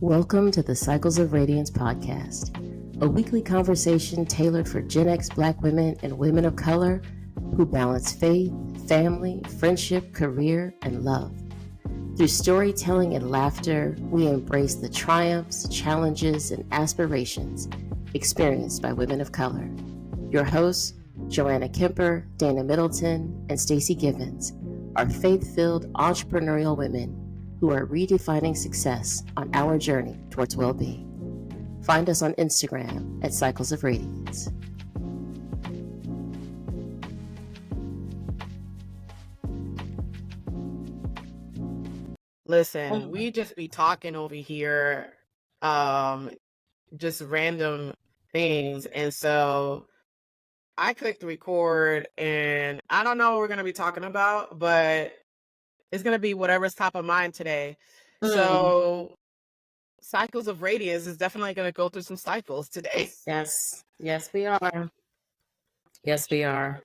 Welcome to the Cycles of Radiance podcast, a weekly conversation tailored for Gen X Black women and women of color who balance faith, family, friendship, career, and love. Through storytelling and laughter, we embrace the triumphs, challenges, and aspirations experienced by women of color. Your hosts, Joanna Kemper, Dana Middleton, and Stacey Givens, are faith-filled entrepreneurial women who are redefining success on our journey towards well-being. Find us on Instagram at Cycles of Radiance. Listen, we just be talking over here, just random things. And so I clicked record and I don't know what we're going to be talking about, but it's going to be whatever's top of mind today. So Cycles of Radiance is definitely going to go through some cycles today. Yes, we are. Yes, we are.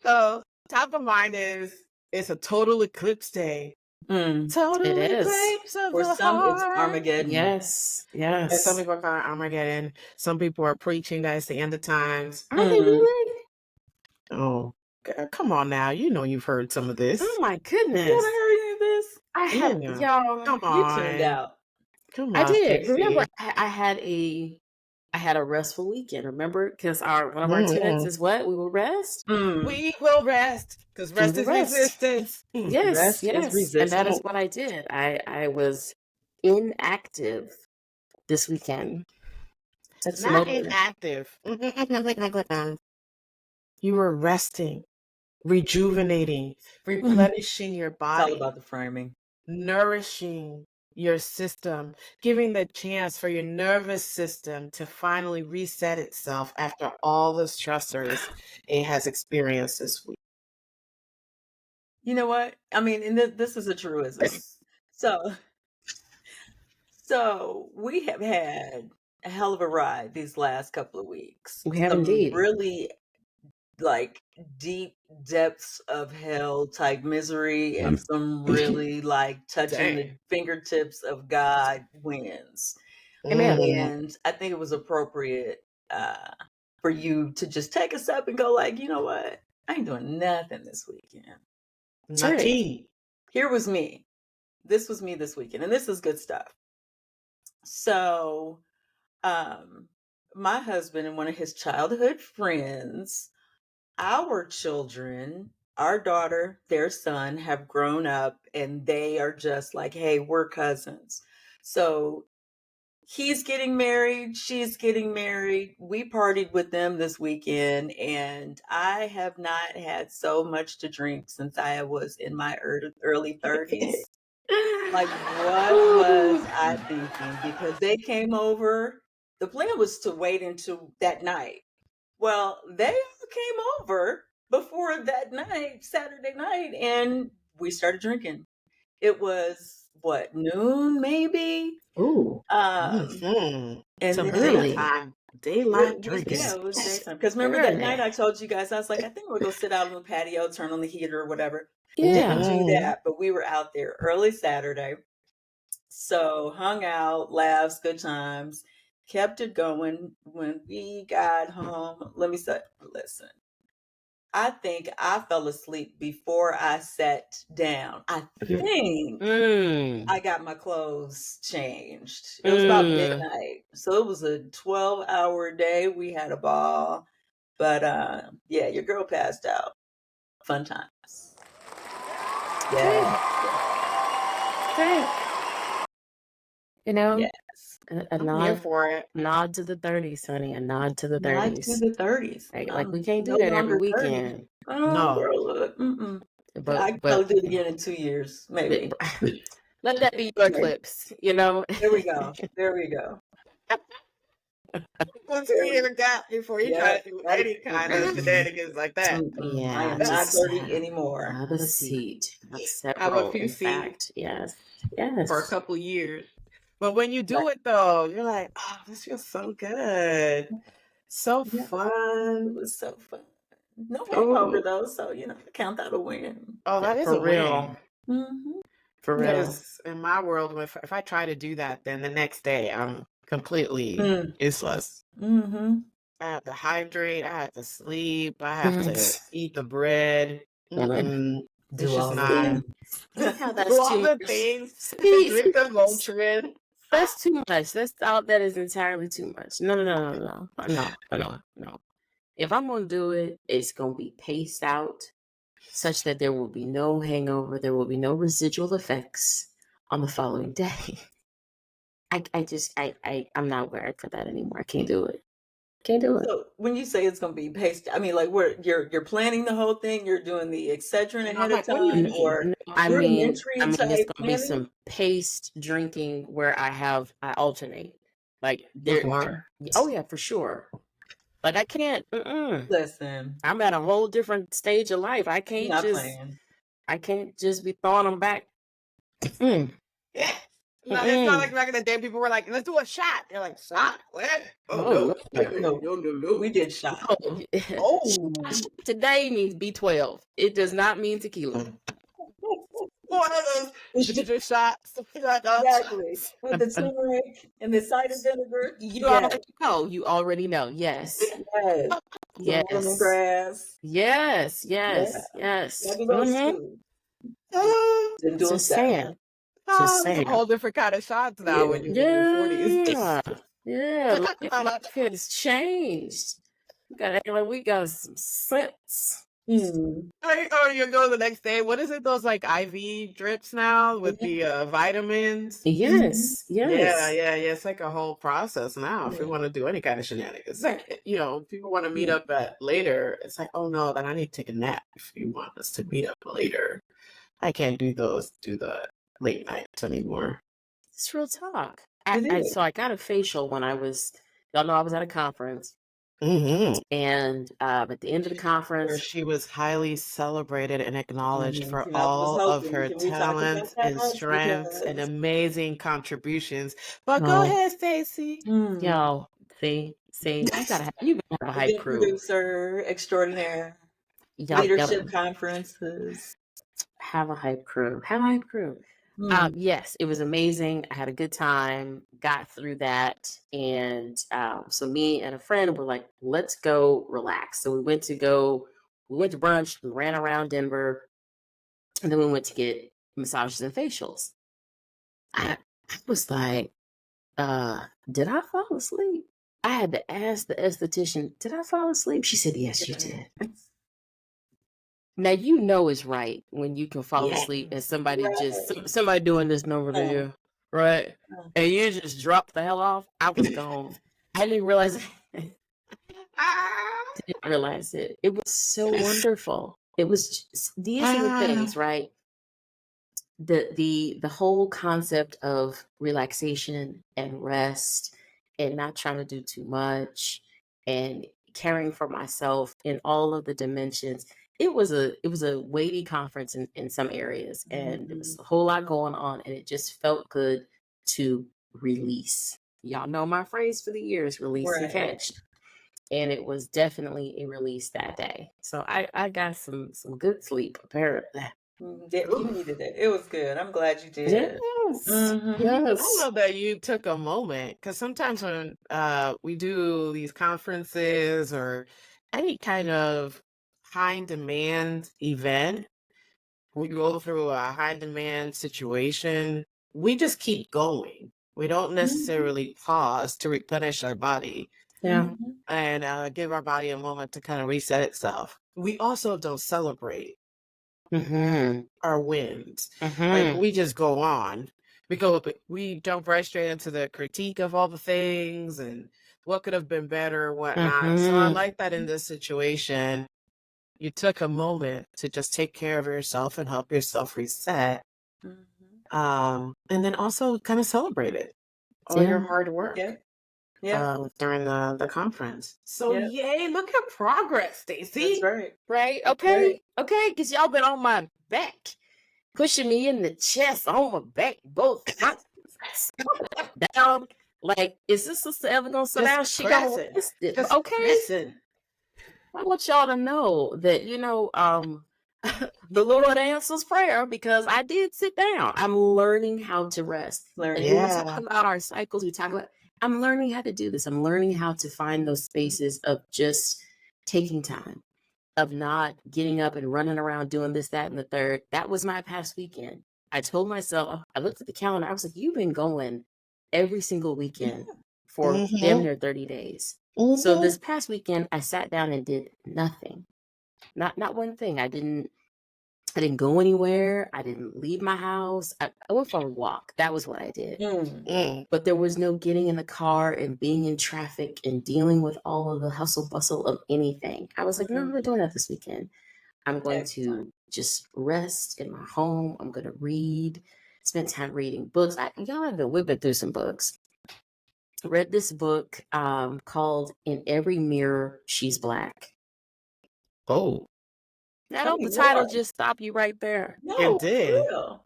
So top of mind is it's a total eclipse day. Total It is. eclipse of For the some, it's heart. Armageddon. Yes. And some people call it Armageddon. Some people are preaching that it's the end of times. Are they really? Oh, come on now. You know you've heard some of this. Oh my goodness. You haven't heard any of this? I have, Yeah. y'all. Come You on. tuned out. Come on. I did. Stacey. Remember, I had a restful weekend. Remember, because one of our tenets is what? We will rest. We will rest because rest is resistance. Yes, Rest is yes, and that is resistance. what I did. I was inactive this weekend. That's Not inactive. You were resting, rejuvenating, replenishing your It's all body, about the framing. nourishing your system, giving the chance for your nervous system to finally reset itself after all the stressors it has experienced this week. You know what? I mean, and this is a truism. So we have had a hell of a ride these last couple of weeks. We have Some indeed. really like deep depths of hell type misery and some really like touching the fingertips of God wins. Amen. And I think it was appropriate for you to just take a step and go like, you know what? I ain't doing nothing this weekend. Nothing. Here was me. This was me this weekend. And this is good stuff. So my husband and one of his childhood friends, our children, our daughter, their son have grown up and they are just like, hey, we're cousins. So he's getting married, she's getting married. We partied with them this weekend, and I have not had so much to drink since I was in my early 30s. Like, what was I thinking? Because they came over. The plan was to wait until that night. Well, they all came over before that night, Saturday night, and we started drinking. It was what, noon maybe? Ooh. And Some then daylight drinking. Yeah, it was daytime. Because remember that night I told you guys, I was like, I think we'll go sit out on the patio, turn on the heater or whatever. Yeah. Didn't do that, but we were out there early Saturday. So hung out, laughs, good times, kept it going. When we got home, let me say, listen, I think I fell asleep before I sat down. I think I got my clothes changed. It was about midnight. So it was a 12-hour day. We had a ball. But yeah, your girl passed out. Fun times. Yeah. Okay. You know, Yes. a I'm here nod for it. nod to the 30s, honey. A nod to the Nod 30s. to the 30s. Like we can't do no that every longer 30. weekend. Oh, No. girl, look. But I can probably do it again in 2 years, maybe. let that be your eclipse, you know. There we go. There we go. Once you hear the gap before you try to do any kind of shenanigans like that. Yeah, I am not just 30 anymore. Have a seat. Have a few in seats. fact. Yes. For a couple years. But when you do it though, you're like, oh, this feels so good. So fun. It was so fun. No hangover though, so count that a win. Oh, that is For a real. win. For real. Because in my world, if I try to do that, then the next day I'm completely useless. Mm-hmm. I have to hydrate. I have to sleep. I have to Mhm. eat the bread. Mhm. It's Do just all the not. things. How that's Do all too the much. things. See, Drink the Motrin. that's too much. That is entirely too much. No. If I'm gonna do it, it's gonna be paced out such that there will be no hangover, there will be no residual effects on the following day. I'm not wired for that anymore. I can't do it. Can't do it. So when you say it's going to be paced, I mean, like, where you're planning the whole thing, you're doing the Excedrin And I'm ahead of like, what do you time, mean? or No, I mean, rudimentary it's type gonna be planning? some paced drinking where I alternate. Like there, More. oh yeah, for sure. Like I can't. Listen, I'm at a whole different stage of life. I you're can't not just. playing. I can't just be throwing them back. Mm. Yeah. No, it's not like back in the day. People were like, "Let's do a shot." They're like, "Shot? What? Oh, No, we did shot. Oh, Today means B12. It does not mean tequila. one of those ginger shots. Exactly. With the turmeric and the cider vinegar. You already know. You already know. Yes. Yes. Yes. The lemongrass. Yes. Maybe those two. Then do Just that. saying. Just It's a saying. whole different kind of shots now when you're in your 40s. Yeah. Life has changed. We got some sense. Or you go the next day. What is it? Those like IV drips now with the vitamins. Yes. Yeah. It's like a whole process now. If we want to do any kind of shenanigans, it's like people want to meet up at later. It's like, oh no, then I need to take a nap. If you want us to meet up later, I can't do the late nights anymore. It's real talk. It So I got a facial when y'all know I was at a conference. Mm-hmm. And at the end of the Where conference, she was highly celebrated and acknowledged for And I was all of hoping, her can we talk about talents that and strengths and because amazing contributions. But go ahead, Stacey. y'all see, you gotta have a hype event crew. producer extraordinaire, leadership conferences. Have a hype crew. Yes, it was amazing. I had a good time, got through that. And so me and a friend were like, let's go relax. So we went to brunch, we ran around Denver, and then we went to get massages and facials. I was like, did I fall asleep? I had to ask the esthetician, did I fall asleep? She said, yes, you did. Now it's right when you can fall asleep and somebody somebody doing this number to you, right? And you just drop the hell off. I was gone. I didn't realize it. It was so wonderful. It was these are the things, right? The whole concept of relaxation and rest and not trying to do too much and caring for myself in all of the dimensions. It was a weighty conference in some areas, and there was a whole lot going on, and it just felt good to release. Y'all know my phrase for the years, release and catch. And it was definitely a release that day. So I got some good sleep, apparently. You needed it. It was good. I'm glad you did. Yes. I love that you took a moment, because sometimes when we do these conferences or any kind of high demand event, we go through a high demand situation, we just keep going. We don't necessarily pause to replenish our body. Yeah. And give our body a moment to kind of reset itself. We also don't celebrate our wins. Like we just go on. We jump right straight into the critique of all the things and what could have been better, whatnot. So I like that in this situation, you took a moment to just take care of yourself and help yourself reset. And then also kind of celebrate it. All your hard work. During the conference. So yay, look at progress, Stacey. That's right. Right? Okay. Because y'all been on my back, pushing me in the chest, on my back, both down. Like, is this sister ever gonna sit down? She gonna listen. Okay. Listen. I want y'all to know that, the Lord answers prayer because I did sit down. I'm learning how to rest. Learn And it. when we Yeah. talk about our cycles, we talk about, I'm learning how to do this. I'm learning how to find those spaces of just taking time, of not getting up and running around doing this, that, and the third. That was my past weekend. I told myself, I looked at the calendar, I was like, you've been going every single weekend for damn Mhm. near 30 days. So Mhm. this past weekend, I sat down and did nothing. Not one thing. I didn't go anywhere. I didn't leave my house. I went for a walk. That was what I did. Mm. But there was no getting in the car and being in traffic and dealing with all of the hustle bustle of anything. I was like, no, I'm not doing that this weekend. I'm going Excellent. to just rest in my home. I'm going to read, spend time reading books. We've been through some books. Read this book called In Every Mirror, She's Black. Oh, I Tell hope me the title more. just stop you right there. No, it for did. real.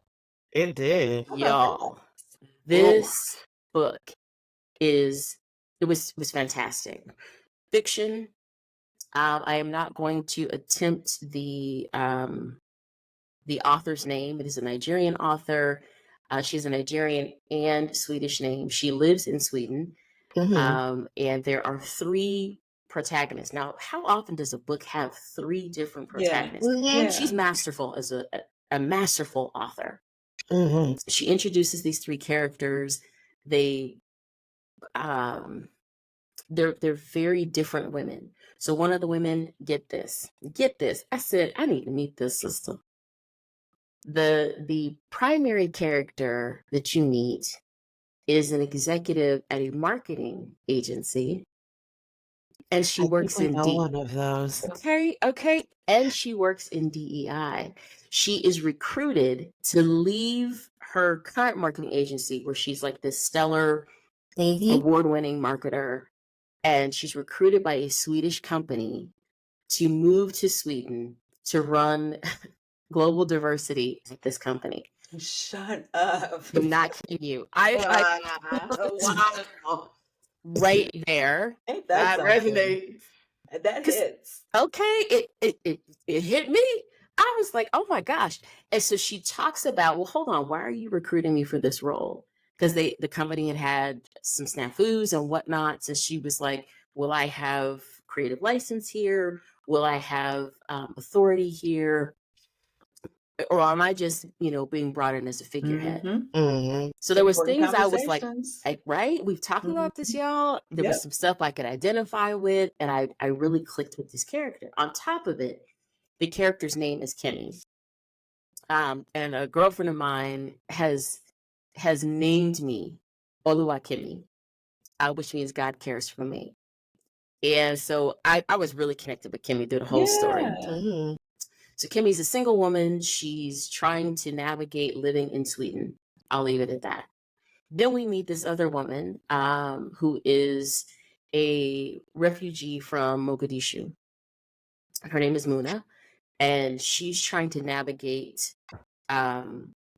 It did. How about that? Y'all, this book was fantastic. Fiction. I am not going to attempt the author's name. It is a Nigerian author. She's a Nigerian and Swedish name. She lives in Sweden. Mhm. And there are 3 protagonists. Now, how often does a book have 3 different Yeah. protagonists? Mhm. She's masterful as a masterful author. Mhm. She introduces these 3 characters. They they're very different women. So one of the women, get this. I said, I need to meet this sister. The primary character that you meet is an executive at a marketing agency, and she I think works I in know one of those. Okay. And she works in DEI. She is recruited to leave her current marketing agency where she's like this stellar award-winning marketer, and she's recruited by a Swedish company to move to Sweden to run global diversity at this company. Shut up. I'm not kidding you. Wow. Right there. Ain't that That something? resonates. That 'Cause- hits. Okay, it hit me. I was like, oh my gosh. And so she talks about, well, hold on, why are you recruiting me for this role? Because the company had some snafus and whatnot. So she was like, will I have creative license here? Will I have authority here? Or am I just, being brought in as a figurehead? Mhm. Mhm. So there was Important things I was like, conversations. right? We've talked about this, Mhm. y'all. There was Yep. some stuff I could identify with, and I really clicked with this character. On top of it, the character's name is Kimmy. And a girlfriend of mine has named me Oluwakemi, which means God cares for me. And so I was really connected with Kimmy through the whole story. Yeah. Mhm. So Kimmy's a single woman. She's trying to navigate living in Sweden. I'll leave it at that. Then we meet this other woman who is a refugee from Mogadishu. Her name is Muna, and she's trying to navigate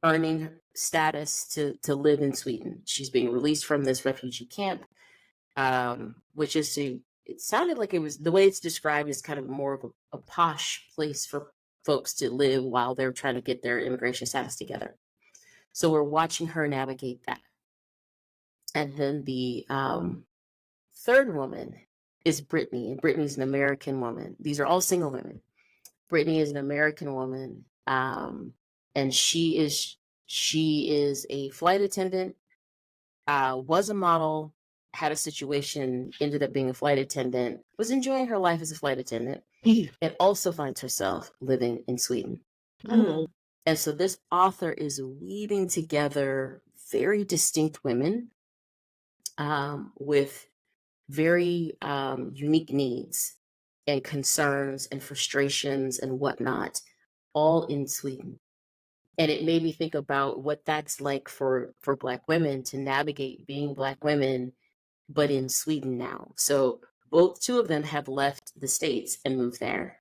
earning status to live in Sweden. She's being released from this refugee camp, which is it sounded like it was, the way it's described is kind of more of a posh place for folks to live while they're trying to get their immigration status together. So we're watching her navigate that. And then the third woman is Brittany, and Brittany's an American woman. These are all single women. Brittany is an American woman, and she is a flight attendant. Was a model, had a situation, ended up being a flight attendant, was enjoying her life as a flight attendant, and also finds herself living in Sweden. Mm. And so this author is weaving together very distinct women with very unique needs and concerns and frustrations and whatnot, all in Sweden. And it made me think about what that's like for Black women to navigate being Black women, but in Sweden now. So two of them have left the States and moved there.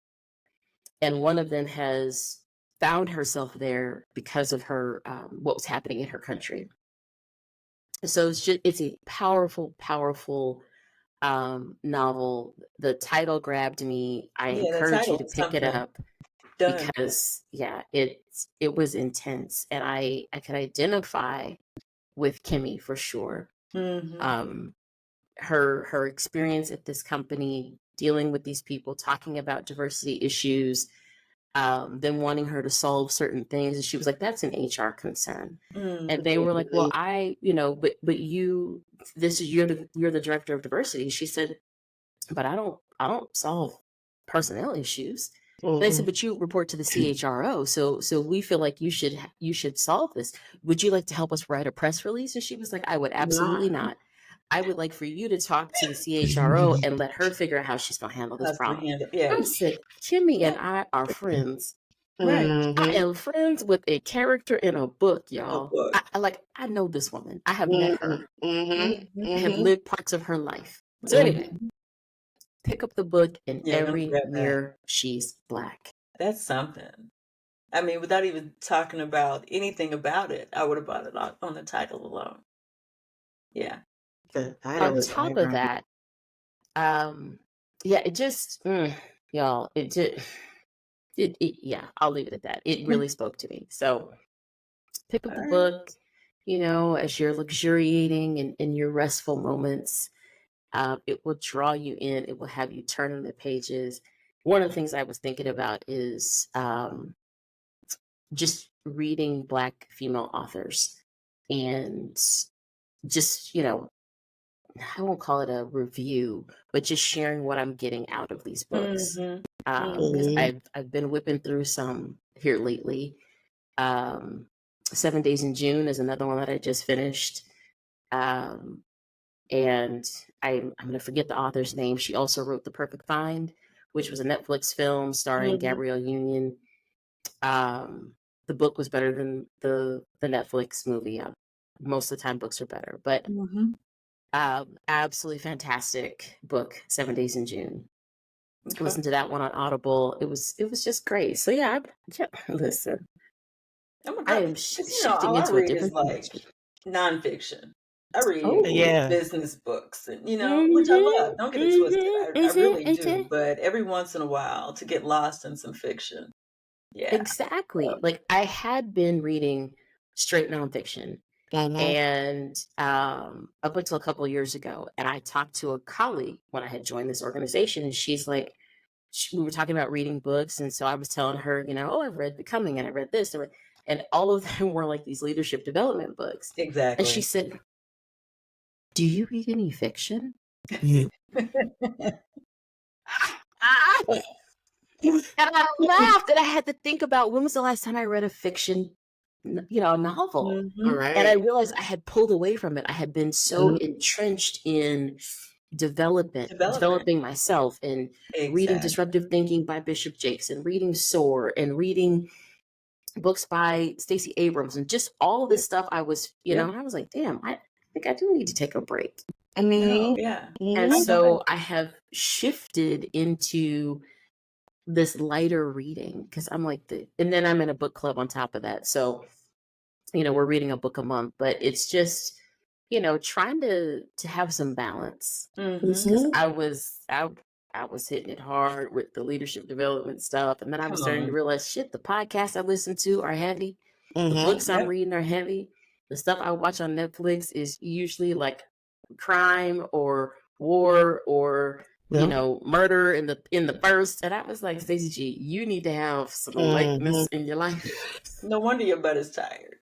And one of them has found herself there because of her what was happening in her country. So it's a powerful, powerful novel. The title grabbed me. I Yeah, the encourage you title to is pick it something. up. Done. because it was intense, and I could identify with Kimmy for sure. Mm-hmm. Her experience at this company, dealing with these people, talking about diversity issues, them wanting her to solve certain things, and she was like, "That's an HR concern." And they were like, "Well, but you're the director of diversity." She said, "But I don't solve personnel issues." They said, Mhm. "But you report to the CHRO, so we feel like you should solve this. Would you like to help us write a press release?" And she was like, "I would absolutely Not. not. I would like for you to talk to the CHRO and let her figure out how she's going to handle this How's to problem." handle? Yeah. I said, "Kimmy and I are friends. Right. I Mhm. am friends with a character in a book, A y'all. book. I know this woman. I have met her. Mhm. I have Mhm. lived parts of her life." So anyway, Mhm. pick up the book, and Yeah, don't every grab that. year she's black. That's something. I mean, without even talking about anything about it, I would have bought it on the title alone. Yeah. The title On was top of eye-grabbing. that, yeah, it just, y'all, it just, yeah, I'll leave it at that. It really spoke to me. So pick up All the right. book, as you're luxuriating in your restful moments. It will draw you in. It will have you turning the pages. One of the things I was thinking about is just reading Black female authors, and just, I won't call it a review, but just sharing what I'm getting out of these books. Mm-hmm. Because Mhm. I've been whipping through some here lately. 7 Days in June is another one that I just finished. Um, and I'm going to forget the author's name. She also wrote The Perfect Find, which was a Netflix film starring Mm-hmm. Gabrielle Union. The book was better than the Netflix movie. Most of the time, books are better, but Mm-hmm. absolutely fantastic book. 7 Days in June. Okay. Listen to that one on Audible. It was just great. So yeah, listen, Oh my I God. am Because, shifting all I into a read is different like dimension. nonfiction. I read Oh, Yeah. business books and, which I love. Don't get it twisted. mm-hmm, I really mm-hmm, do. But every once in a while to get lost in some fiction. Yeah. exactly. Like, I had been reading straight nonfiction, Mhm. and up until a couple of years ago, and I talked to a colleague when I had joined this organization, and she's like, we were talking about reading books, and so I was telling her, oh, I've read Becoming, and I read this, and all of them were like these leadership development books. And she Exactly. said, "Do you read any fiction?" Yeah. Ah! And I laughed, and I had to think about, when was the last time I read a fiction, a novel. All Mm-hmm. And I right. realized I had pulled away from it. I had been so entrenched in Development. developing myself, and reading Exactly. Disruptive Thinking by Bishop Jakes, and reading SOAR, and reading books by Stacey Abrams, and just all of this stuff. I was, Yep. and I was like, damn, I think I do need to take a break. No, yeah. And I know so I have shifted into this lighter reading, because I'm like, and then I'm in a book club on top of that. So, we're reading a book a month, but it's just, trying to have some balance, Mm-hmm. because I was hitting it hard with the leadership development stuff, and then I was Come starting to on. realize, shit, the podcasts I listen to are heavy, the Mhm. books I'm Yep. reading are heavy, the stuff I watch on Netflix is usually like crime or war or Yeah. murder in the first. And I was like, Stacey G, you need to have some lightness in your life. No wonder your butt is tired.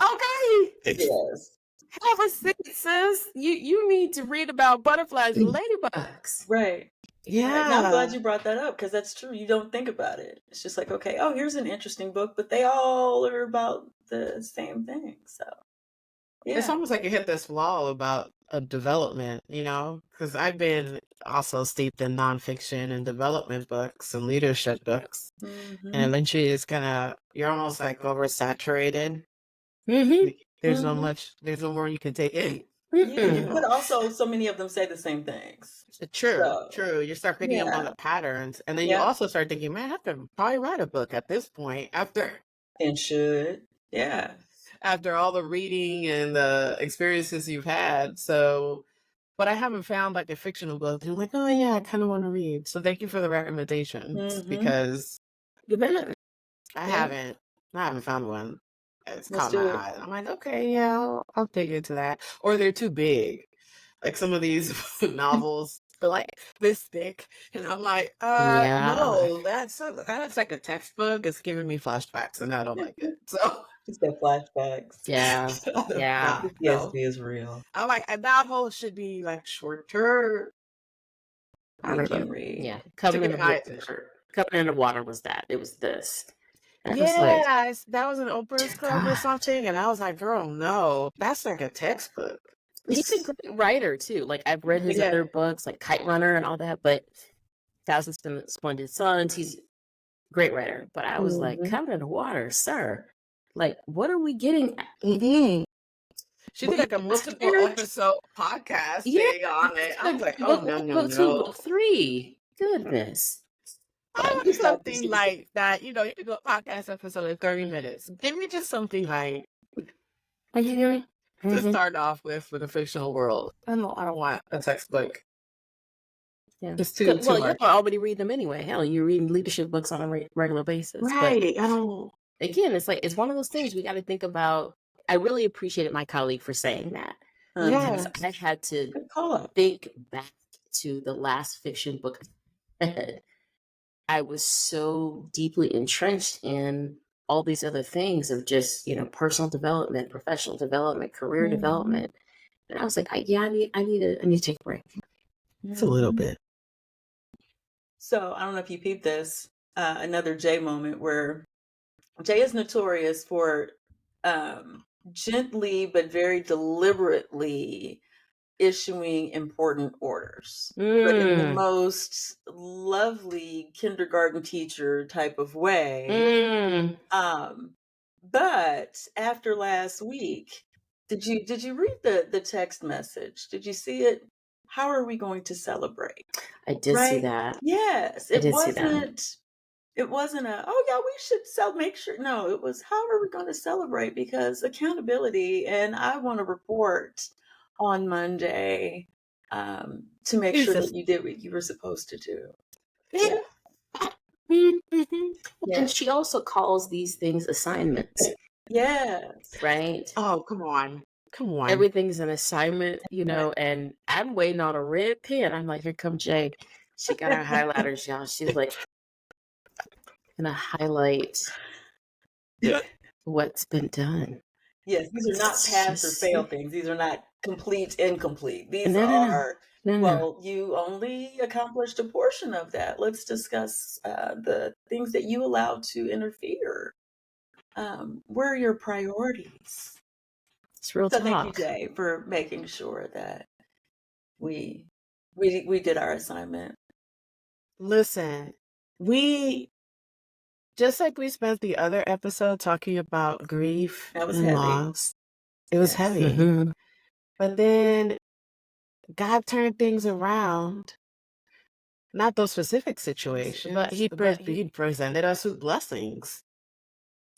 Okay, Yes. have a seat, sis. You need to read about butterflies and ladybugs. Right. Right. Now I'm glad Yeah. you brought that up because that's true. You don't think about it. It's just like, okay, oh, here's an interesting book, but they all are about the same thing. So, It's yeah. almost like you hit this wall about a development, because I've been also steeped in nonfiction and development books and leadership books. Mm-hmm. And eventually you're almost like oversaturated. Mm-hmm. There's Mm-hmm. there's no more you can take in. Yeah. Mm-mm. But also, so many of them say the same things. True, So, true. You start picking up on yeah. the patterns, and then you Yeah. also start thinking, man, I have to probably write a book at this point And should. Yeah. after all the reading and the experiences you've had. So, but I haven't found like a fictional book. I'm like, oh yeah, I kind of want to read. So thank you for the recommendations Mm-hmm. because You better I Yeah, haven't. I haven't found one. It's let's caught my do it. eye. I'm like, okay, yeah, I'll dig into that. Or they're too big. Like some of these novels are like this thick, and I'm like, Yeah. no, that's like a textbook. It's giving me flashbacks, and I don't like it. So Just got flashbacks. Yeah. That Yeah. no. PTSD is real. I'm like, and that whole should be like shorter. I We don't know. can read. Yeah. To Covenant get of my attention. Water. Covenant of Water was that. It was this. And I was like, Yes, that was an Oprah's Club or God. something, and I was like, girl, no, that's like a textbook. He's a great writer too. Like I've read his Yeah. other books, like Kite Runner and all that, but Thousand Splendid Suns, he's a great writer. But I was like, Mhm. Covenant of Water, sir. Like, what are we getting? Mm-hmm. She What did are like a you multiple scared? episode podcast Yeah. thing on it. I was like, oh Book, no, no, book two, no. book three. Goodness. I want He's not the something same. like that. You know, you can do a podcast episode in 30 minutes. Give me just something like Are you hearing? to start off with a fictional world. I don't want a textbook. Yeah. It's too Well, you much. already read them anyway. Hell, you're reading leadership books on a regular basis. But Right. I don't. again, it's like it's one of those things we got to think about. I really appreciated my colleague for saying that. Yeah. Because I had to Good call out. think back to the last fiction book I read. I was so deeply entrenched in all these other things of just, personal development, professional development, career Mhm. development. And I was like, I need to take a break. It's a little bit. So I don't know if you peeped this, another Jay moment where Jay is notorious for gently but very deliberately issuing important orders, but in the Mm. most lovely kindergarten teacher type of way. Mm. But after last week, did you read the text message? Did you see it? How are we going to celebrate? I did see Right? that. Yes, I it did see that. wasn't. It wasn't a, oh yeah, we should make sure. No, it was, how are we going to celebrate? Because accountability, and I want to report on Monday to make sure that you did what you were supposed to do. Yeah. Yeah. And she also calls these things assignments, Yes. right? Oh, come on. Come on. Everything's an assignment, and I'm waiting on a red pen. I'm like, here come Jay. She got her highlighters, y'all. She's like, gonna highlight what's been done. Yes, these are not pass or fail things. These are not complete, incomplete. These are, No. well, you only accomplished a portion of that. Let's discuss the things that you allowed to interfere. Where are your priorities? It's real So talk. thank you, Jay, for making sure that we did our assignment. Listen, we just like we spent the other episode talking about grief That was and heavy. loss. It was Yes. heavy. Mhm. But then God turned things around. Not those specific situations, but he presented us with blessings.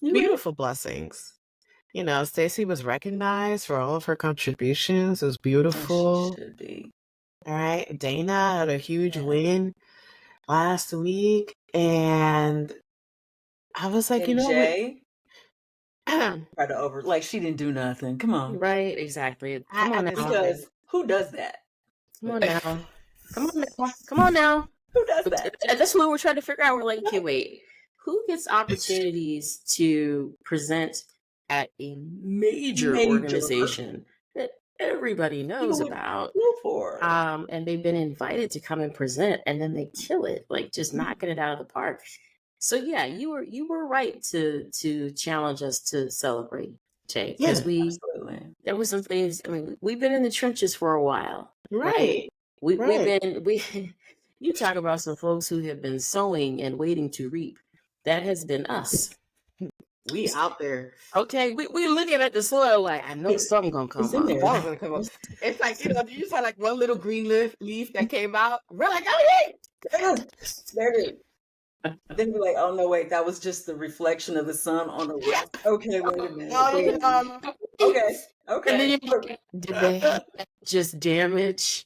You right. Beautiful blessings. Stacey was recognized for all of her contributions. It was beautiful. She should be. All right. Dana had a huge win last week. And I was like, And Jay what? tried to like she didn't do nothing. Come on. Right, exactly. Come on now. Because who does that? Come on now. Come on now. Who does that? That's what we're trying to figure out. We're like, okay, wait. Who gets opportunities to present at a major organization that everybody knows about? And they've been invited to come and present, and then they kill it, like just knocking it out of the park. So yeah, you were right to challenge us to celebrate, Jay, because there were some things. I mean, we've been in the trenches for a while, right? We've been you talk about some folks who have been sowing and waiting to reap. That has been us. We out there. Okay, we looking at the soil like, I know something gonna come up. It's like, you saw like one little green leaf that came out. We're like, oh yeah, there it is. Then we're like, oh no, wait, that was just the reflection of the sun on the roof. Okay, wait a minute. Okay. And then did they have just damage?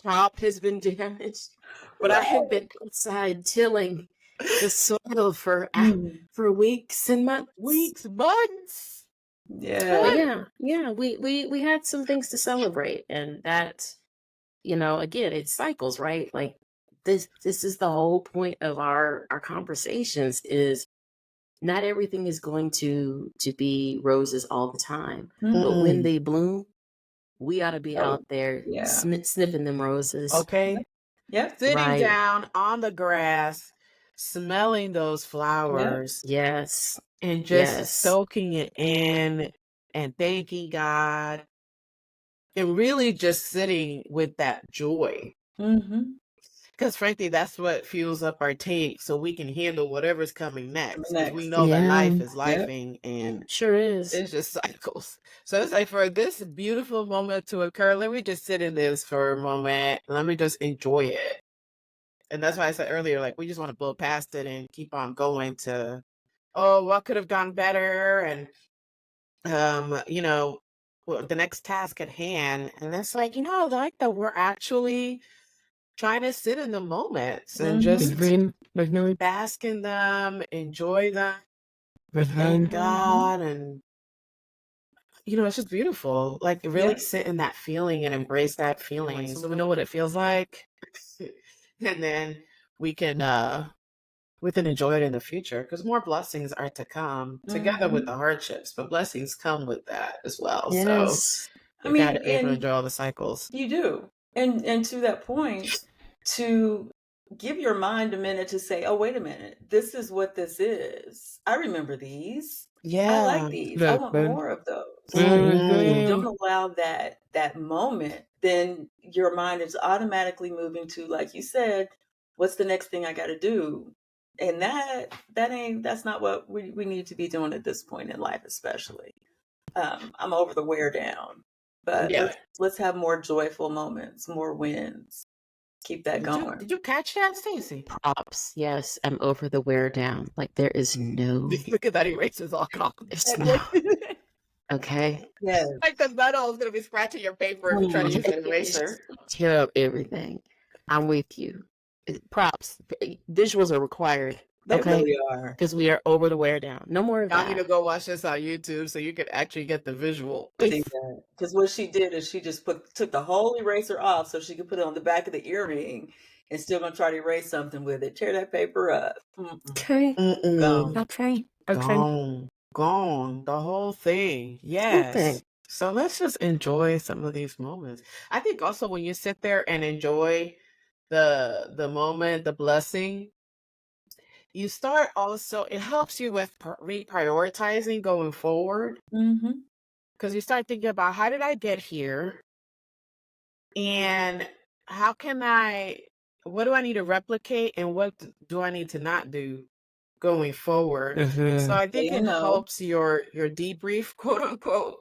Crop has been damaged. But I have been outside tilling the soil for Mm. for weeks and months. Weeks, months. Yeah. But yeah, we had some things to celebrate, and that, again, it cycles, right? Like this is the whole point of our conversations is not everything is going to be roses all the time, but when Mm-mm. they bloom, we ought to be Oh, out there yeah. sniffing them roses, Okay. Yep. Sitting right? down on the grass, smelling those Yep. flowers, Yes, and just yes, soaking it in and thanking God and really just sitting with that joy. Mm-hmm. Because frankly, that's what fuels up our tank so we can handle whatever's coming next. Because we Next. know that yeah, life is Yep. lifing and sure is. it's just cycles. So it's like for this beautiful moment to occur, let me just sit in this for a moment. Let me just enjoy it. And that's why I said earlier, like we just want to blow past it and keep on going to, oh, what could have gone better? And the next task at hand. And it's like, I like that we're actually trying to sit in the moments and Mm-hmm. just bask in them, enjoy them, thank Mm-hmm. God. And, it's just beautiful. Like really Yep. sit in that feeling and embrace that feeling so we know what it feels like. And then we can enjoy it in the future because more blessings are to come together with Mm-hmm. the hardships, but blessings come with that as well. So Yes, I we got to mean, be able to and enjoy all the cycles. you do. And to that point, to give your mind a minute to say, oh, wait a minute, this is what this is. I remember these. I like Yeah. these. I want more of those. Mhm. If you don't allow that moment, then your mind is automatically moving to, like you said, what's the next thing I got to do? And that's not what we need to be doing at this point in life, especially. I'm over the wear down, but Yeah. let's have more joyful moments, more wins. Keep that going. Did you catch that, Stacey? props. Yes, I'm over the wear down. Like there is no, Look at that eraser's all gone. it's no, okay. Yes. Like the metal is gonna be scratching your paper if you try to use an eraser. Tear up everything. I'm with you. Props. Visuals are required. They Okay, really are. because we are over the wear down. No more of Y'all need to that. go watch this on YouTube so you could actually get the visual. See that? Because what she did is she just took the whole eraser off so she could put it on the back of the earring and still gonna try to erase something with it. Tear that paper up. Mm-mm. Okay. Gone. Okay. Gone. The whole thing. Okay. Yes. So let's just enjoy some of these moments. I think also when you sit there and enjoy the moment, the blessing, you start also, it helps you with reprioritizing going forward Mm-hmm. because you start thinking about how did I get here and how can what do I need to replicate and what do I need to not do going forward? So I think it helps your debrief, quote unquote,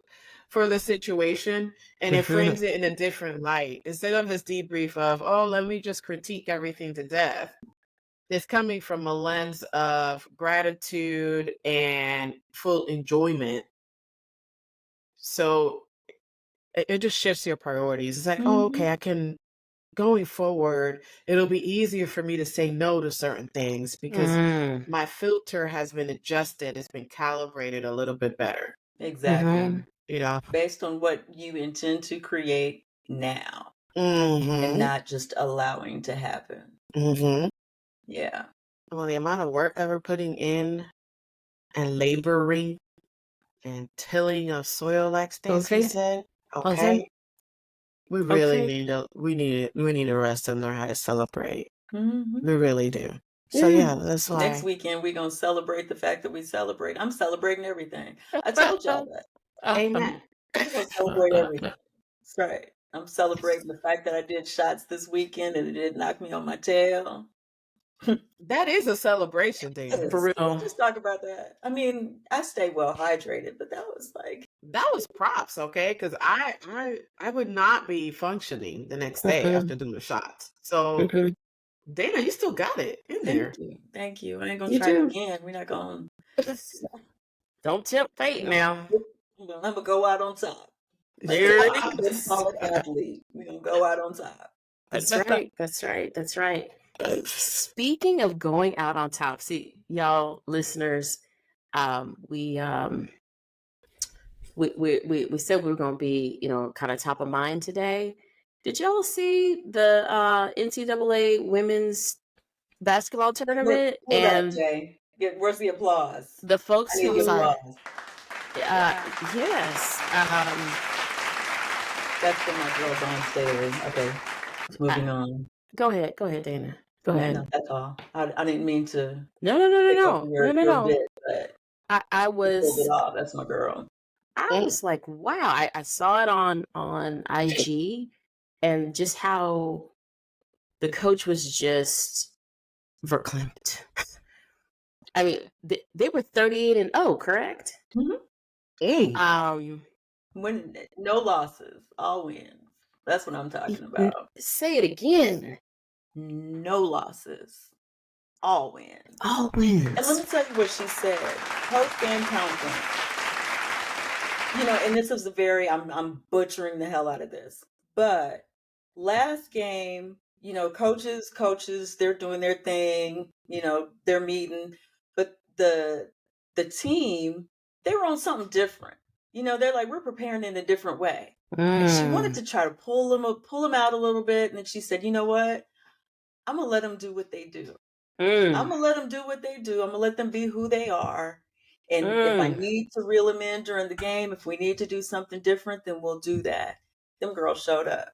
for the situation and it frames it in a different light. Instead of this debrief of, oh, let me just critique everything to death. It's coming from a lens of gratitude and full enjoyment. So it just shifts your priorities. It's like, oh, okay, I can, going forward, it'll be easier for me to say no to certain things because my filter has been adjusted, it's been calibrated a little bit better. Exactly. Mhm. Based on what you intend to create now Mm-hmm. and not just allowing to happen. Mm-hmm. Yeah. Well, the amount of work that we're putting in and laboring and tilling of soil, like Stacey Okay. said, Okay. okay, we really Okay. need to rest and learn how to celebrate. Mm-hmm. We really do. So yeah, that's why. Next weekend we're gonna celebrate the fact that we celebrate. I'm celebrating everything. I told y'all that. Amen. I'm gonna celebrate everything. That's right. I'm celebrating the fact that I did shots this weekend and it didn't knock me on my tail. That is a celebration, Dana. For real. We'll just talk about that. I mean, I stay well hydrated, but that was like That was props, okay? Because I would not be functioning the next day after doing the shots. So Dana, you still got it in there. thank you. Thank you. I ain't gonna You try it do. again. We're not gonna Don't tempt fate now. I'm gonna go out on top. Like There the it ultimate is. college athlete. We're gonna go out on top. That's right. That's right. That's right. Speaking of going out on top, see, y'all listeners, we said we were going to be, kind of top of mind today. Did y'all see the NCAA women's basketball tournament? Hold up, And Jay. Where's the applause? the folks I need who, the applause. yes, That's for my girl Dawn Staley. Okay, moving on. go ahead, Dana. Go ahead. No, that's all. I didn't mean to No. take over your bit, but I you pulled was it off. That's my girl. I was like, wow. I saw it on IG, and just how the coach was just verklempt. I mean, they were 38-0, correct? When no losses, all wins. That's what I'm talking about. Say it again. No losses, all wins. All wins. And let me tell you what she said. Post-game conference. And this is I'm butchering the hell out of this. But last game, coaches, they're doing their thing, they're meeting. But the team, they were on something different. They're like, we're preparing in a different way. And she wanted to try to pull them out a little bit. And then she said, you know what? I'm going to let them do what they do. I'm going to let them do what they do. I'm going to let them be who they are. And if I need to reel them in during the game, if we need to do something different, then we'll do that. Them girls showed up.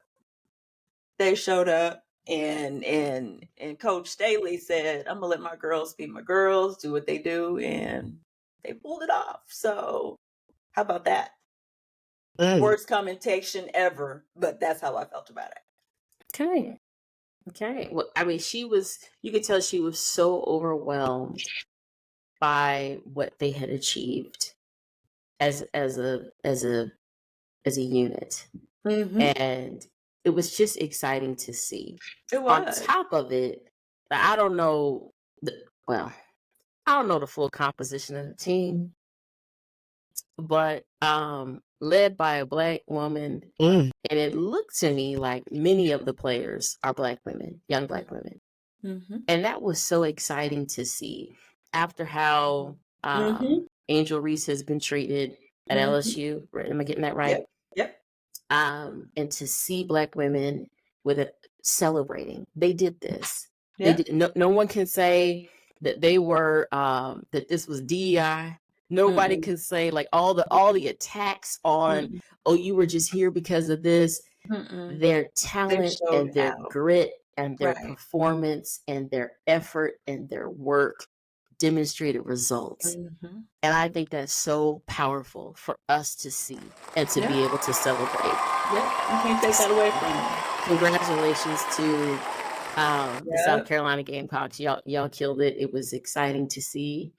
They showed up, and Coach Staley said, I'm going to let my girls be my girls, do what they do, and they pulled it off. So how about that? Worst commentation ever, but that's how I felt about it. Okay. Well, I mean, you could tell she was so overwhelmed by what they had achieved as a unit. And it was just exciting to see. It was. On top of it, I don't know the full composition of the team, but led by a Black woman, and it looked to me like many of the players are Black women, young Black women. And that was so exciting to see after how Angel Reese has been treated at LSU. Am I getting that right? Yep. And to see Black women with it celebrating, they did this. Yep. They did. No one can say that they were that this was DEI. Nobody can say like all the attacks on you were just here because of this. Their talent and their grit and their performance and their effort and their work demonstrated results. And I think that's so powerful for us to see and to be able to celebrate. You can't take that away from them. Congratulations to the South Carolina Gamecocks. Y'all killed it. It was exciting to see.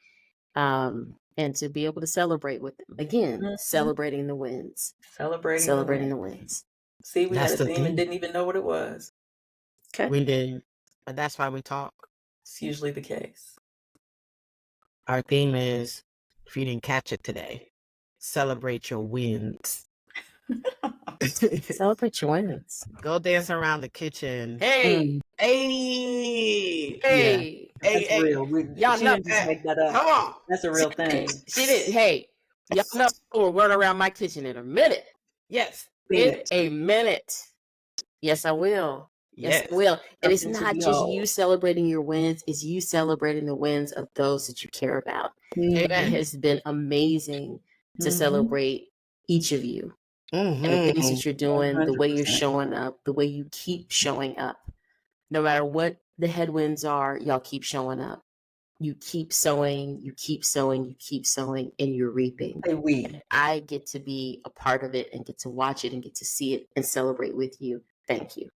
And to be able to celebrate with them. Again, celebrating the wins. Celebrating the wins. See, we had a theme and didn't even know what it was. Okay. We did. But that's why we talk. It's usually the case. Our theme is, if you didn't catch it today, celebrate your wins. Celebrate your wins. Go dance around the kitchen. Hey. That's real. Y'all know, just make that up. Come on. That's a real thing. She did. Hey, y'all know we'll run around my kitchen in a minute. Yes. In a minute. Yes, I will. Yes, I will. And it's not just you celebrating your wins, it's you celebrating the wins of those that you care about. It has been amazing to celebrate each of you. And the things that you're doing, 100%. The way you're showing up, the way you keep showing up. No matter what the headwinds are, y'all keep showing up. You keep sowing, you keep sowing, you keep sowing, and you're reaping. And I get to be a part of it and get to watch it and get to see it and celebrate with you. Thank you.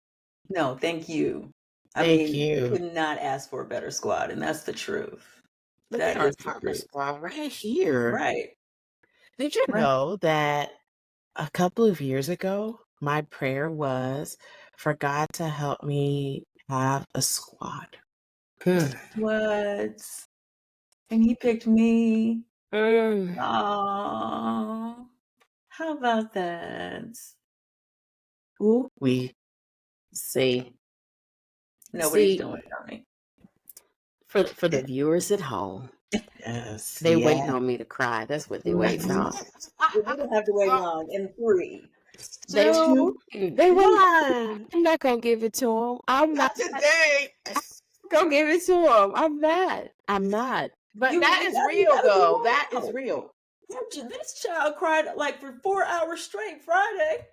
No, thank you. Thank you. You could not ask for a better squad, and that's the truth. Look at our partner squad right here. Right. Did you know that a couple of years ago, my prayer was for God to help me have a squad? What? And he picked me. Mm. Oh, how about that? Ooh, we see. Nobody's See, doing it, Tony. for the viewers at home, Yes. they waiting on me to cry. That's what they waiting on. We don't have to wait long. In 3, They 2, they waiting. One. I'm not gonna give it to them. I'm Not not today. gonna give it to them. I'm not. I'm not. But You- that you is gotta- you real, gotta be though. That real. is real. This child cried like for 4 hours straight Friday.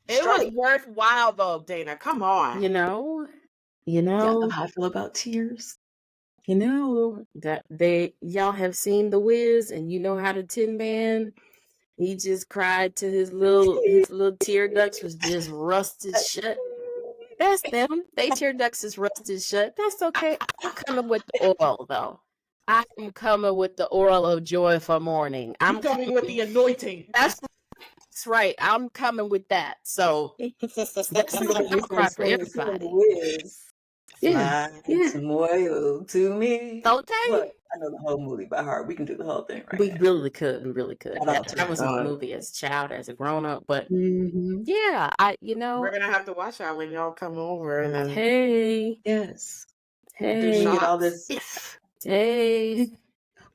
It was Straight. worthwhile, though, Dana. Come on. You know. Y'all know how I feel about tears. You know that y'all have seen The Wiz, and you know how the Tin Man. He just cried till his little tear ducts was just rusted shut. That's them. They tear ducts is rusted shut. That's okay. I'm coming with the oil, though. I am coming with the oil of joy for mourning. I'm coming with the anointing. That's right. I'm coming with that. So I'm gonna cry for everybody. Yeah, yeah. Some oil to me. Don't they? Look, I know the whole movie by heart. We can do the whole thing right We now. really could. We really could. Shout out to That was my God. movie as a child, as a grown up. But Mhm. yeah, We're gonna have to watch that when y'all come over, and then hey, Yes. We hey, get all shots. this. hey,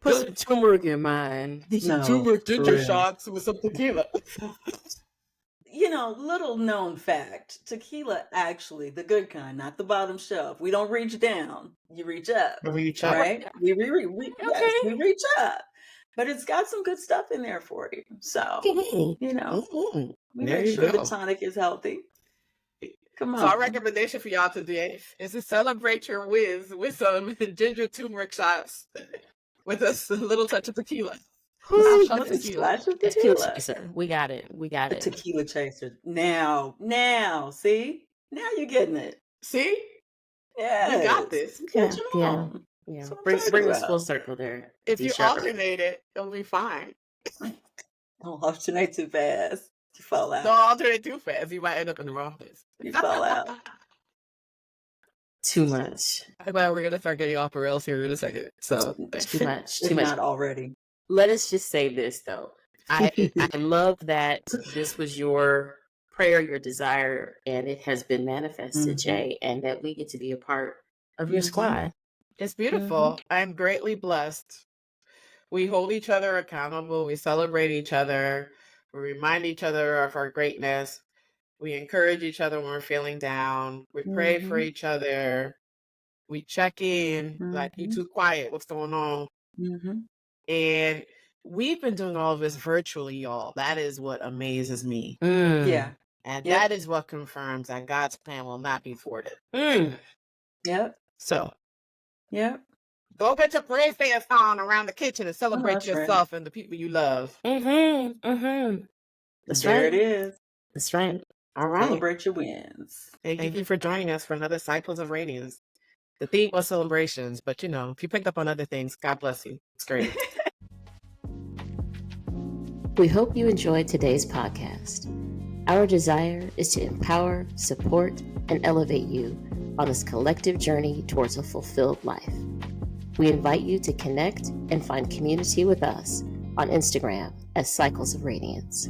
put some turmeric in mine. No, turmeric for ginger real. shots with some tequila. You know, little known fact, tequila actually, the good kind, not the bottom shelf. We don't reach down. You reach up, Reach up. right? We Okay. reach up. But it's got some good stuff in there for you. So, Okay. you know, Mhm. we There make you sure the go. tonic is healthy. Come on. So our recommendation for y'all today is to celebrate your whiz with some ginger turmeric shots with a little touch of tequila. Whew. Shot of A tequila. splash of Tequila tequila. chaser. We got it. We got A it. tequila chaser. Now, see? Now you're getting it. See? Yeah. We got this. Catching Yeah. on. Yeah. That's what I'm Bring talking us about. full circle there. If D. you Sharp. alternate it, it'll be fine. Don't alternate too fast. You fall out. Don't alternate too fast. You might end up in the wrong place. You fall out. Too much. Well, we're gonna start getting off the rails here in a second. So Too much. If Too much. not already. Let us just say this though. I love that this was your prayer, your desire, and it has been manifested, Mhm. Jay, and that we get to be a part of your Mhm. squad. it's beautiful. I'm greatly blessed. We hold each other accountable. We celebrate each other. We remind each other of our greatness. We encourage each other when we're feeling down. We pray for Mhm. each other. We check in, like, you Mhm. too quiet. What's going on? Mm-hmm. And we've been doing all of this virtually, y'all. That is what amazes me. Yeah. And Yep. that is what confirms that God's plan will not be thwarted. Yep. So Yep. go get your praise dance on around the kitchen and celebrate that's right. yourself and the people you love. That's There right. it is. That's right. All right. Celebrate your wins. Thank you for joining us for another Cycles of Radiance. The theme was celebrations, but you know, if you picked up on other things, God bless you. It's great. We hope you enjoyed today's podcast. Our desire is to empower, support, and elevate you on this collective journey towards a fulfilled life. We invite you to connect and find community with us on Instagram as Cycles of Radiance.